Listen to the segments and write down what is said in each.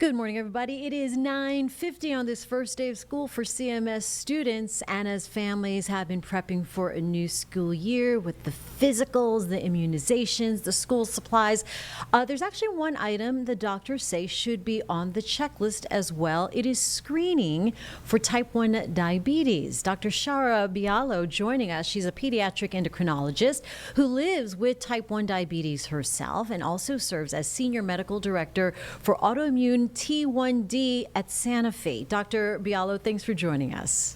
Good morning, everybody. It is 9:50 on this first day of school for CMS students, and as families have been prepping for a new school year with the physicals, the immunizations, the school supplies, there's actually one item the doctors say should be on the checklist as well. It is screening for type 1 diabetes. Dr. Shara Bialo joining us. She's a pediatric endocrinologist who lives with type 1 diabetes herself and also serves as senior medical director for autoimmune T1D at Santa Fe. Dr. Bialo, thanks for joining us.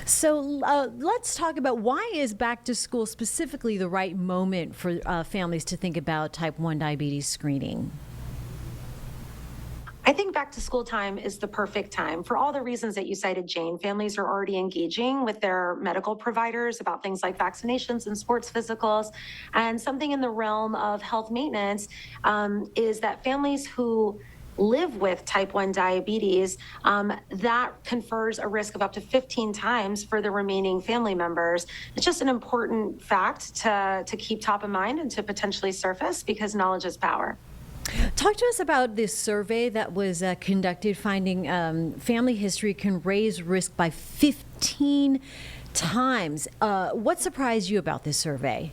So let's talk about why is back to school specifically the right moment for families to think about type 1 diabetes screening? I think back to school time is the perfect time for all the reasons that you cited, Jane. Families are already engaging with their medical providers about things like vaccinations and sports physicals. And something in the realm of health maintenance is that families who live with type 1 diabetes, that confers a risk of up to 15 times for the remaining family members. It's just an important fact to keep top of mind and to potentially surface because knowledge is power. Talk to us about this survey that was conducted finding family history can raise risk by 15 times. What surprised you about this survey?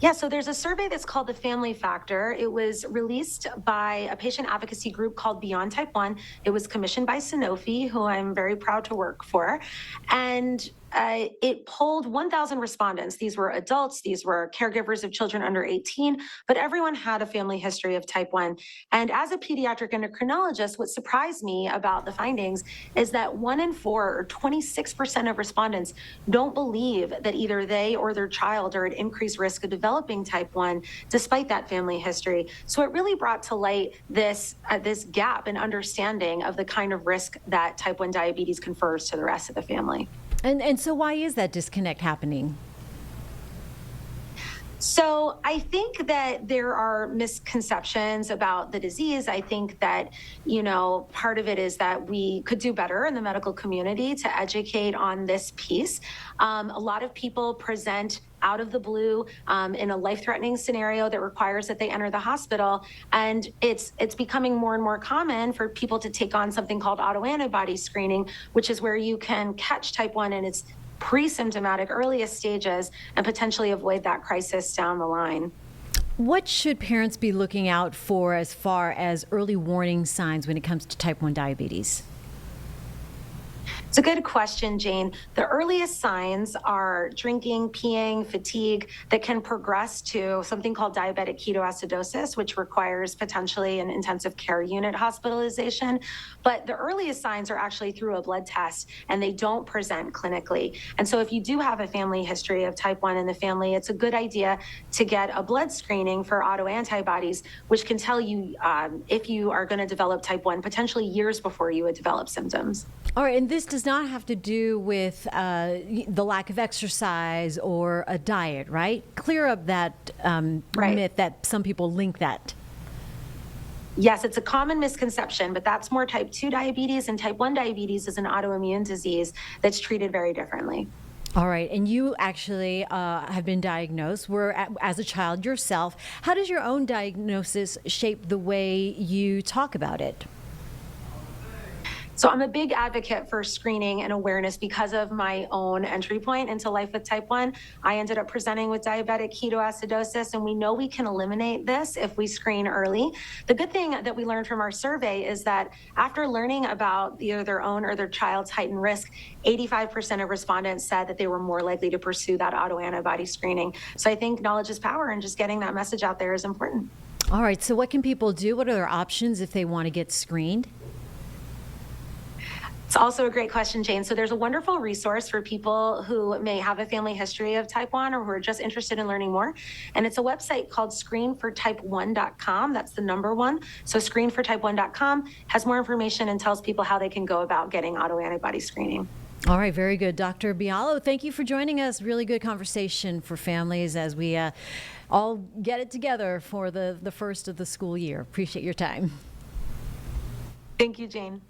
Yeah, so there's a survey that's called the Family Factor. It was released by a patient advocacy group called Beyond Type 1. It was commissioned by Sanofi, who I'm very proud to work for. And it polled 1,000 respondents. These were adults, these were caregivers of children under 18, but everyone had a family history of type 1. And as a pediatric endocrinologist, what surprised me about the findings is that 1 in 4, or 26% of respondents, don't believe that either they or their child are at increased risk of developing type 1 despite that family history. So it really brought to light this gap in understanding of the kind of risk that type 1 diabetes confers to the rest of the family. And so why is that disconnect happening? So I think that there are misconceptions about the disease. I think that, part of it is that we could do better in the medical community to educate on this piece. A lot of people present out of the blue in a life-threatening scenario that requires that they enter the hospital. And it's becoming more and more common for people to take on something called autoantibody screening, which is where you can catch type 1 in its pre-symptomatic earliest stages and potentially avoid that crisis down the line. What should parents be looking out for as far as early warning signs when it comes to type 1 diabetes? It's a good question, Jane. The earliest signs are drinking, peeing, fatigue that can progress to something called diabetic ketoacidosis, which requires potentially an intensive care unit hospitalization. But the earliest signs are actually through a blood test, and they don't present clinically. And so if you do have a family history of type 1 in the family, it's a good idea to get a blood screening for autoantibodies, which can tell you if you are going to develop type 1 potentially years before you would develop symptoms. All right, and this does not have to do with the lack of exercise or a diet, right? Clear up that Right. myth that some people link that. Yes, it's a common misconception, but that's more type 2 diabetes, and type 1 diabetes is an autoimmune disease that's treated very differently. All right, and you actually have been diagnosed as a child yourself. How does your own diagnosis shape the way you talk about it? So I'm a big advocate for screening and awareness because of my own entry point into life with type 1. I ended up presenting with diabetic ketoacidosis, and we know we can eliminate this if we screen early. The good thing that we learned from our survey is that after learning about either their own or their child's heightened risk, 85% of respondents said that they were more likely to pursue that autoantibody screening. So I think knowledge is power, and just getting that message out there is important. All right, so what can people do? What are their options if they want to get screened? It's also a great question, Jane. So there's a wonderful resource for people who may have a family history of type 1 or who are just interested in learning more. And it's a website called screenfortype1.com. That's the number 1. So screenfortype1.com has more information and tells people how they can go about getting autoantibody screening. All right, very good. Dr. Bialo, thank you for joining us. Really good conversation for families as we all get it together for the first of the school year. Appreciate your time. Thank you, Jane.